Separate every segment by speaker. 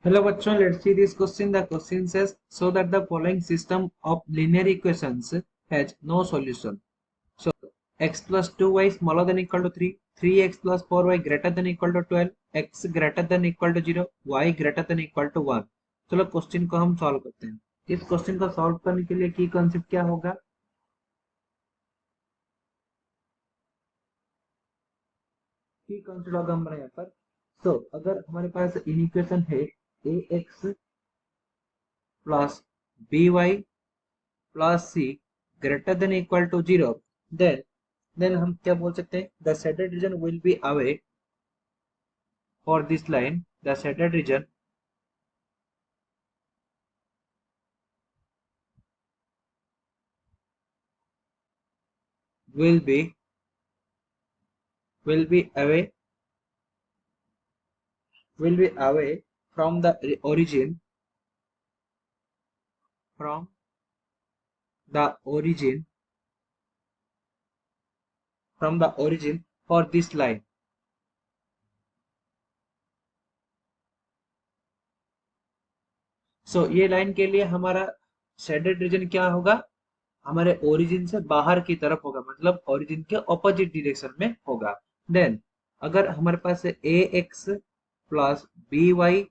Speaker 1: Hello bachchon, let's see this question. The question says, so that the following system of linear equations has no solution. So x plus 2y smaller than equal to 3, 3x plus 4y greater than equal to 12, x greater than equal to 0, y greater than equal to 1. चलो question को हम solve करते हैं. इस question को solve करने के लिए की कॉन्सेप्ट क्या होगा? की कॉन्सेप्ट होगा हमारे यहाँ पर. सो अगर हमारे पास इन इक्वेशन है A X plus B Y plus C greater than equal to 0, then हम क्या बोल सकते हैं? The shaded region will be away for this line. The shaded region will be will be away will be away from the origin from the origin from the origin for this line. सो ये line के लिए हमारा shaded region क्या होगा? हमारे origin से बाहर की तरफ होगा, मतलब ओरिजिन के ऑपोजिट डायरेक्शन में होगा. देन अगर हमारे पास A X plus B Y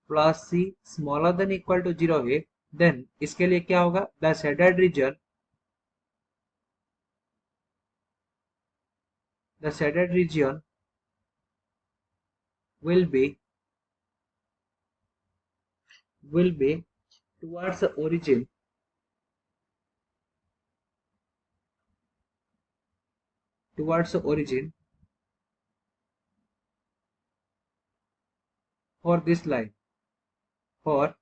Speaker 1: plus C smaller than equal to 0 है, देन इसके लिए क्या होगा? The shaded region will be will be towards the origin for this line for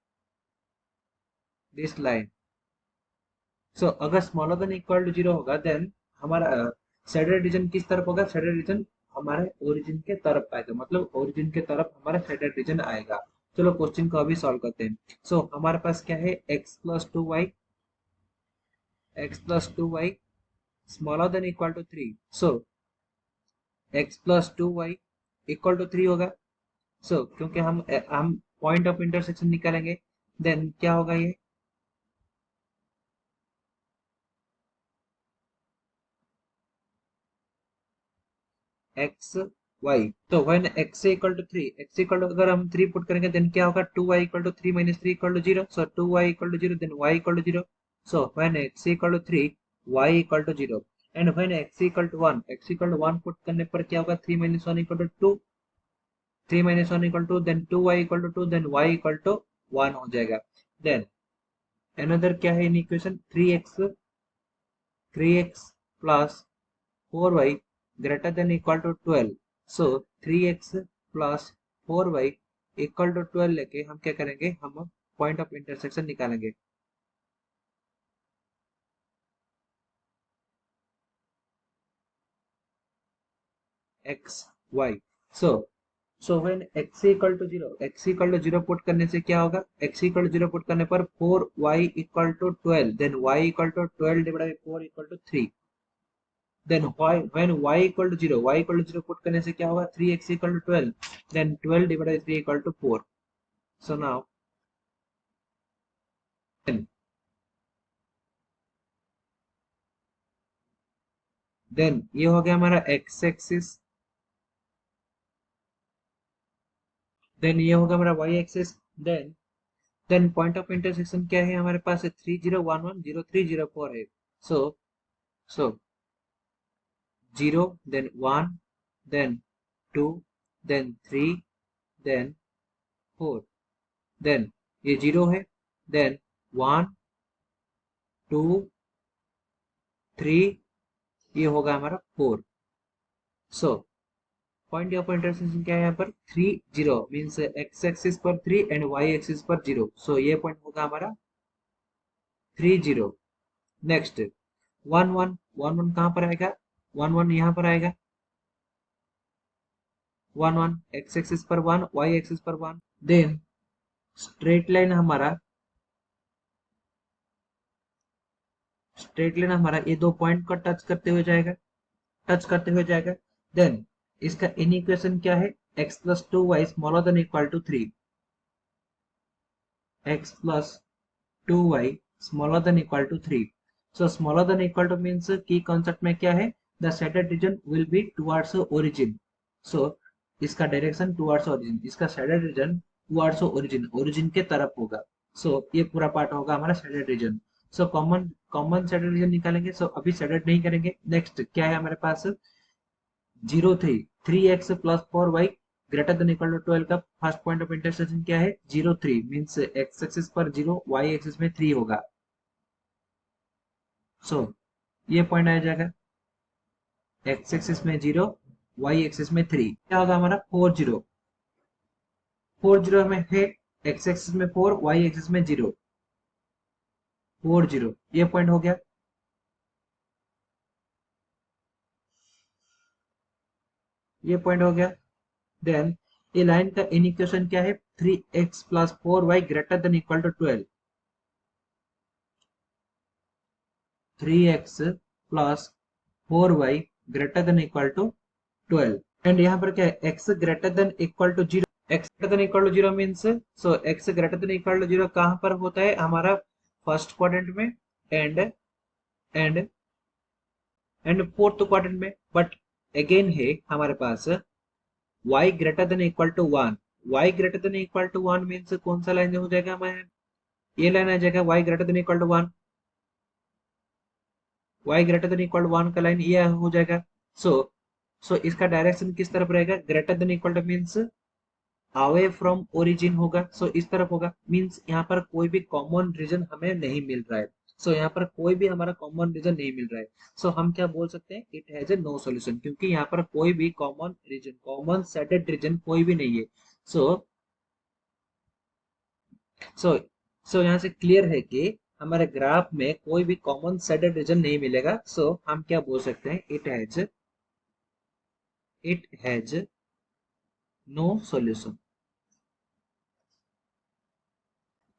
Speaker 1: this line. सो अगर स्मॉलर देन इक्वल टू 0 होगा, then हमारा shaded region किस तरफ होगा? शेडेड रीजन हमारे ओरिजिन के तरफ आएगा, मतलब ओरिजिन के तरफ हमारा शेडेड रीजन आएगा. चलो क्वेश्चन को अभी सॉल्व करते हैं. सो हमारे पास क्या है? x plus 2y smaller than equal to 3. So x plus 2y equal to 3 होगा. सो क्योंकि हम पॉइंट ऑफ इंटरसेक्शन निकालेंगे, देन क्या होगा? ये एक्स वाई. तो when x equal to 3, x equal to अगर हम 3 पुट करेंगे, देन क्या होगा? 2y equal to 3 minus 3 equal to 0. So 2y equal to 0, then y equal to 0. So when x equal to 3, y equal to 0. And when x equal to 1, x equal to 1 put करने पर क्या होगा? 3 minus 1 equal to 2, 3 minus 1 equal to, then 2y equal to 2, then y equal to 1 हो जाएगा. Then another क्या है in equation? 3x plus 4y greater than equal to 12. So 3x plus 4y equal to 12 लेके हम क्या करेंगे? हम point of intersection निकालेंगे. x y. So when x equal to 0 put करने से क्या होगा? x equal to 0 पुट करने पर 4y equal to 12, then y equal to 12 divided by 4 equal to 3. then when y equal to 0 put करने से क्या होगा? 3x equal to 12, then 12 divided by 3 equal to 4. So now then ये हो गया हमारा x एक्सिस, देन ये होगा हमारा y axis. Then point of intersection क्या है हमारे पास? 30110304 है. So so 0, then 1, then 2, then 3, then 4. Then ये 0 है, देन 1 2 3, ये होगा हमारा 4. सो पॉइंट ऑफ इंटरसेक्शन क्या है यहाँ पर? 3 0 मीन्स x एक्सिस पर 3 एंड y एक्सिस पर 0. सो ये पॉइंट होगा हमारा 3 0. नेक्स्ट 1 1 1 1 कहाँ पर आएगा? 1 1 यहाँ पर आएगा. 1 1 x एक्सिस पर 1, y एक्सिस पर 1. देन स्ट्रेट लाइन हमारा ये दो पॉइंट को टच करते हुए जाएगा. देन इसका इन इक्वेशन क्या है? x plus 2y smaller than equal to 3. x plus 2y smaller than equal to 3. So smaller than equal to means की concept में क्या है, the shaded region will be towards origin. So इसका direction towards origin, इसका shaded region towards origin के तरफ होगा. So ये पूरा पार्ट होगा हमारा shaded region. So common shaded region निकालेंगे. So अभी shaded नहीं करेंगे. नेक्स्ट क्या है हमारे पास, 3x plus 4y greater than equal to 12 का फर्स्ट पॉइंट ऑफ इंटरसेक्शन क्या है, 0 3 मींस x एक्सिस पर 0, y एक्सिस में 3 होगा. सो ये पॉइंट आ जाएगा, x एक्सिस में 0, y एक्सिस में 3, क्या होगा हमारा 4 0 में है, x एक्सिस में 4, y एक्सिस में 0, 4 0, ये पॉइंट हो गया. ये पॉइंट हो गया. देन ये लाइन का इन इक्वेशन क्या है, 3x plus 4y greater than equal to 12, 3x plus 4y greater than equal to 12. And यहाँ पर क्या है, x greater than equal to 0, x greater than equal to 0 means, so x greater than equal to 0 कहाँ पर होता है, हमारा first quadrant में and and and fourth quadrant में. बट अगेन है हमारे पास y greater than equal to 1, y greater than equal to 1 means कौन सा लाइन हो जाएगा हमारे, ये लाइन आ जाएगा y greater than equal to 1, y greater than equal to 1 का लाइन ये हो जाएगा. सो सो इसका डायरेक्शन किस तरफ रहेगा, greater than equal to means away from origin होगा. सो इस तरफ होगा, मींस यहाँ पर कोई भी कॉमन रीजन हमें नहीं मिल रहा है. सो यहाँ पर कोई भी हमारा कॉमन रीजन नहीं मिल रहा है. सो हम क्या बोल सकते हैं, it has a no solution, क्योंकि यहाँ पर कोई भी common region, common shaded region कोई भी नहीं है. सो सो सो यहाँ से क्लियर है कि हमारे ग्राफ में कोई भी कॉमन सेटेड रीजन नहीं मिलेगा. सो हम क्या बोल सकते हैं, it has no solution.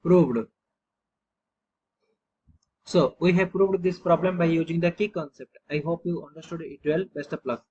Speaker 1: Proved. So we have proved this problem by using the key concept. I hope you understood it well. Best of luck.